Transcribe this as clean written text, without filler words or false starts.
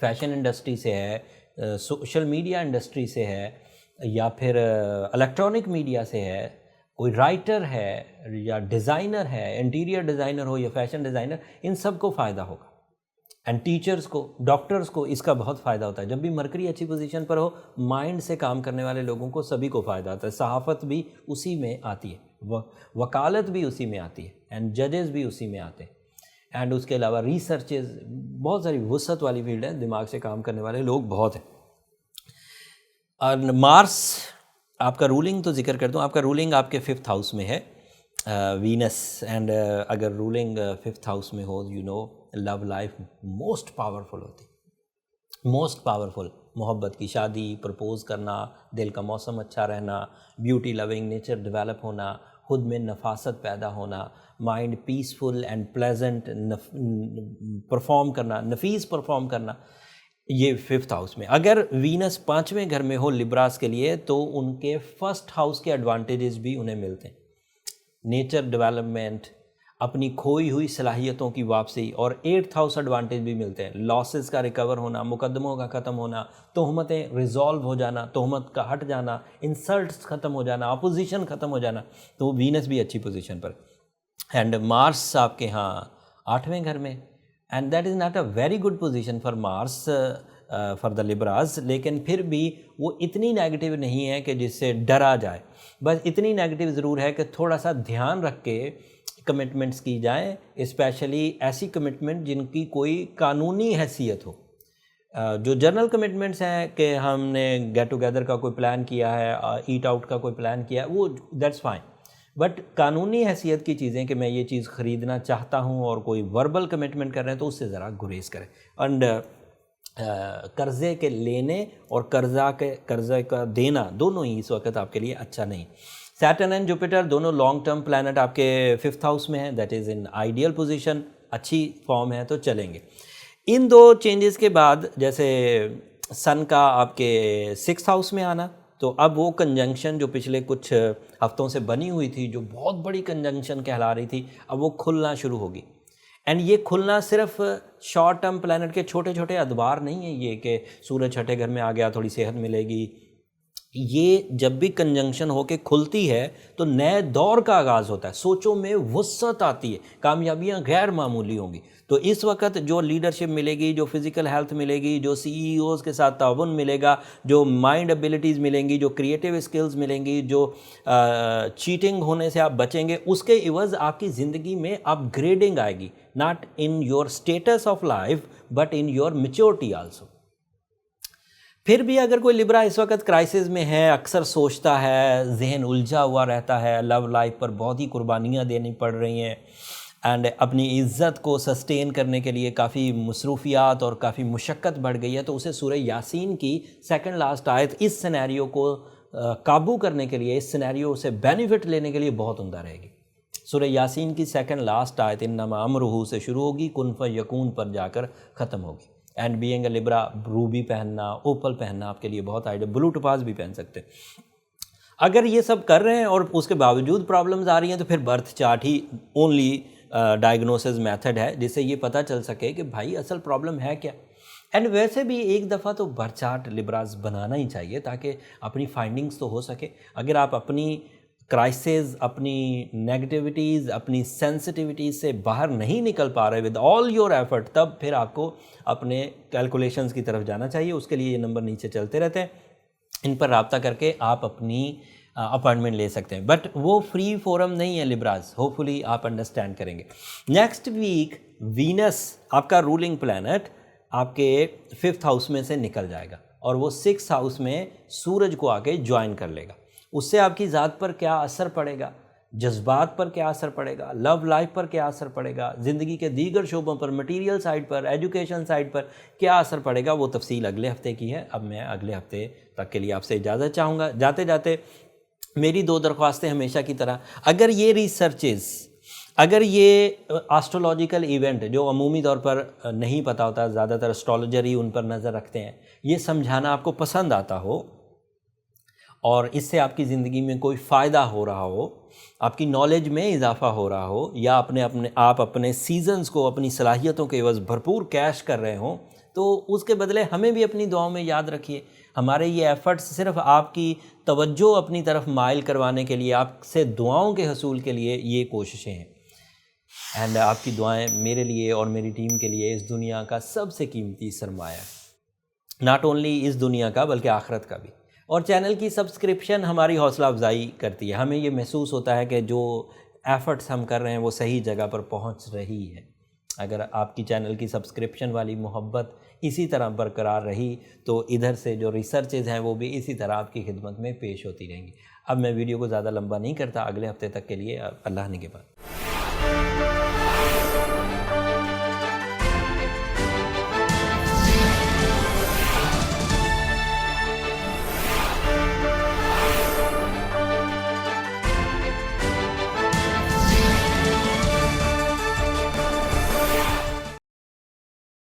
Fashion industry سے ہے، social media industry سے ہے، یا پھر الیکٹرانک میڈیا سے ہے، کوئی رائٹر ہے یا ڈیزائنر ہے، انٹیریئر ڈیزائنر ہو یا فیشن ڈیزائنر، ان سب کو فائدہ ہوگا. اینڈ ٹیچرز کو، ڈاکٹرز کو اس کا بہت فائدہ ہوتا ہے. جب بھی مرکری اچھی پوزیشن پر ہو، مائنڈ سے کام کرنے والے لوگوں کو سبھی کو فائدہ ہوتا ہے. صحافت بھی اسی میں آتی ہے، وکالت بھی اسی میں آتی ہے، اینڈ ججز بھی اسی میں آتے ہیں. اینڈ اس کے علاوہ ریسرچز، بہت ساری وسعت والی فیلڈ ہے، دماغ سے کام کرنے والے لوگ بہت ہیں. اور مارس آپ کا رولنگ تو ذکر کرتا ہوں، آپ کا رولنگ آپ کے 5th ہاؤس میں ہے، وینس. اینڈ اگر رولنگ 5th ہاؤس میں ہو، لو لائف موسٹ پاورفل ہوتی، موسٹ پاورفل. محبت کی شادی، پرپوز کرنا، دل کا موسم اچھا رہنا، بیوٹی لونگ نیچر ڈیولپ ہونا، خود میں نفاست پیدا ہونا، mind peaceful and pleasant perform کرنا، نفیس پرفارم کرنا، یہ 5th ہاؤس میں. اگر وینس 5ویں گھر میں ہو لبراس کے لیے، تو ان کے 1st ہاؤس کے ایڈوانٹیجز بھی انہیں ملتے ہیں. نیچر ڈیولپمنٹ، اپنی کھوئی ہوئی صلاحیتوں کی واپسی، اور 8th ہاؤس ایڈوانٹیج بھی ملتے ہیں. لاسز کا ریکور ہونا، مقدموں کا ختم ہونا، تہمتیں ریزالو ہو جانا، تہمت کا ہٹ جانا، انسلٹس ختم ہو جانا، اپوزیشن ختم ہو جانا. تو وینس بھی اچھی پوزیشن پر. اینڈ مارس آپ کے ہاں 8ویں گھر میں، and that is not a very good position for Mars for the Libras. لیکن پھر بھی وہ اتنی نیگیٹو نہیں ہے کہ جس سے ڈرا جائے، بس اتنی نیگیٹو ضرور ہے کہ تھوڑا سا دھیان رکھ کے کمٹمنٹس کی جائیں، اسپیشلی ایسی کمٹمنٹ جن کی کوئی قانونی حیثیت ہو. جو جنرل کمٹمنٹس ہیں کہ ہم نے گیٹ ٹوگیدر کا کوئی پلان کیا ہے، ایٹ آؤٹ کا کوئی پلان کیا ہے، وہ دیٹس فائن. بٹ قانونی حیثیت کی چیزیں کہ میں یہ چیز خریدنا چاہتا ہوں اور کوئی وربل کمٹمنٹ کر رہے ہیں، تو اس سے ذرا گریز کریں. اینڈ قرضے کے لینے اور قرضہ کا دینا دونوں ہی اس وقت آپ کے لیے اچھا نہیں. سیٹرن اینڈ جوپیٹر دونوں لانگ ٹرم پلانٹ آپ کے 5th ہاؤس میں ہیں، that is in ideal position, اچھی فارم ہے تو چلیں گے. ان 2 چینجز کے بعد جیسے سن کا آپ کے 6th ہاؤس میں آنا، تو اب وہ کنجنکشن جو پچھلے کچھ ہفتوں سے بنی ہوئی تھی، جو بہت بڑی کنجنکشن کہلا رہی تھی، اب وہ کھلنا شروع ہوگی. اینڈ یہ کھلنا صرف شارٹ ٹرم پلانٹ کے چھوٹے چھوٹے ادوار نہیں ہے، یہ کہ سورج 6 گھر میں آ گیا تھوڑی صحت ملے گی. یہ جب بھی کنجنکشن ہو کے کھلتی ہے تو نئے دور کا آغاز ہوتا ہے، سوچوں میں وسعت آتی ہے، کامیابیاں غیر معمولی ہوں گی. تو اس وقت جو لیڈرشپ ملے گی، جو فزیکل ہیلتھ ملے گی، جو CEOs کے ساتھ تعاون ملے گا، جو مائنڈ ایبیلٹیز ملیں گی، جو کریٹیو اسکلز ملیں گی، جو چیٹنگ ہونے سے آپ بچیں گے، اس کے عوض آپ کی زندگی میں اپ گریڈنگ آئے گی. Not in your status of life but in your maturity also. پھر بھی اگر کوئی لبرا اس وقت کرائسس میں ہے، اکثر سوچتا ہے، ذہن الجھا ہوا رہتا ہے، لو لائف پر بہت ہی قربانیاں دینی پڑ رہی ہیں، اینڈ اپنی عزت کو سسٹین کرنے کے لیے کافی مصروفیات اور کافی مشقت بڑھ گئی ہے، تو اسے سورہ یاسین کی 2nd لاسٹ آیت اس سینیریو کو قابو کرنے کے لیے، اس سینیریو سے بینیفٹ لینے کے لیے بہت عمدہ رہے گی. سورہ یاسین کی 2nd لاسٹ آیت انما امرہ سے شروع ہوگی، کن فیکون پر جا کر ختم ہوگی. اینڈ بینگ اے لبرا، روبی پہننا، اوپل پہننا آپ کے لیے بہت آئیڈیا، بلو ٹوپاز بھی پہن سکتے ہیں. اگر یہ سب کر رہے ہیں اور اس کے باوجود پرابلمز آ رہی ہیں، تو پھر برتھ چارٹ ہی اونلی ڈائگنوسس میتھڈ ہے جس سے یہ پتہ چل سکے کہ بھائی اصل پرابلم ہے کیا. اینڈ ویسے بھی ایک دفعہ تو برتھ چارٹ لبراز بنانا ہی چاہیے تاکہ اپنی فائنڈنگز تو ہو سکے. اگر آپ اپنی کرائسز، اپنی نیگیٹیوٹیز، اپنی سینسٹیوٹیز سے باہر نہیں نکل پا رہے ود آل یور ایفرٹ، تب پھر آپ کو اپنے کیلکولیشنز کی طرف جانا چاہیے. اس کے لیے یہ نمبر نیچے چلتے رہتے ہیں، ان پر رابطہ کر کے آپ اپنی اپائنٹمنٹ لے سکتے ہیں. بٹ وہ فری فورم نہیں ہے لبراز، ہوپ فلی آپ انڈرسٹینڈ کریں گے. نیکسٹ ویک وینس آپ کا رولنگ پلانٹ آپ کے 5th ہاؤس میں سے نکل جائے گا اور وہ 6th ہاؤس میں سورج کو آ کے جوائن کر لے گا. اس سے آپ کی ذات پر کیا اثر پڑے گا، جذبات پر کیا اثر پڑے گا، لو لائف پر کیا اثر پڑے گا، زندگی کے دیگر شعبوں پر، مٹیریل سائڈ پر، ایجوکیشن سائڈ پر کیا اثر پڑے گا، وہ تفصیل اگلے ہفتے کی ہے. اب میں اگلے ہفتے تک کے لیے آپ سے اجازت چاہوں گا. جاتے جاتے میری 2 درخواستیں ہمیشہ کی طرح، اگر یہ ریسرچز، اگر یہ آسٹرولوجیکل ایونٹ جو عمومی طور پر نہیں پتہ ہوتا، زیادہ تر اسٹرالوجر ہی ان پر نظر رکھتے ہیں، یہ سمجھانا آپ کو پسند آتا ہو اور اس سے آپ کی زندگی میں کوئی فائدہ ہو رہا ہو، آپ کی نالج میں اضافہ ہو رہا ہو، یا آپ اپنے سیزنز کو اپنی صلاحیتوں کے عوض بھرپور کیش کر رہے ہوں، تو اس کے بدلے ہمیں بھی اپنی دعاؤں میں یاد رکھیے. ہمارے یہ ایفرٹس صرف آپ کی توجہ اپنی طرف مائل کروانے کے لیے، آپ سے دعاؤں کے حصول کے لیے یہ کوششیں ہیں. اینڈ آپ کی دعائیں میرے لیے اور میری ٹیم کے لیے اس دنیا کا سب سے قیمتی سرمایہ ہے، ناٹ اونلی اس دنیا کا بلکہ آخرت کا بھی. اور چینل کی سبسکرپشن ہماری حوصلہ افزائی کرتی ہے. ہمیں یہ محسوس ہوتا ہے کہ جو ایفرٹس ہم کر رہے ہیں وہ صحیح جگہ پر پہنچ رہی ہے. اگر آپ کی چینل کی سبسکرپشن والی محبت اسی طرح برقرار رہی تو ادھر سے جو ریسرچز ہیں وہ بھی اسی طرح آپ کی خدمت میں پیش ہوتی رہیں گی. اب میں ویڈیو کو زیادہ لمبا نہیں کرتا، اگلے ہفتے تک کے لیے اللہ نگہبان.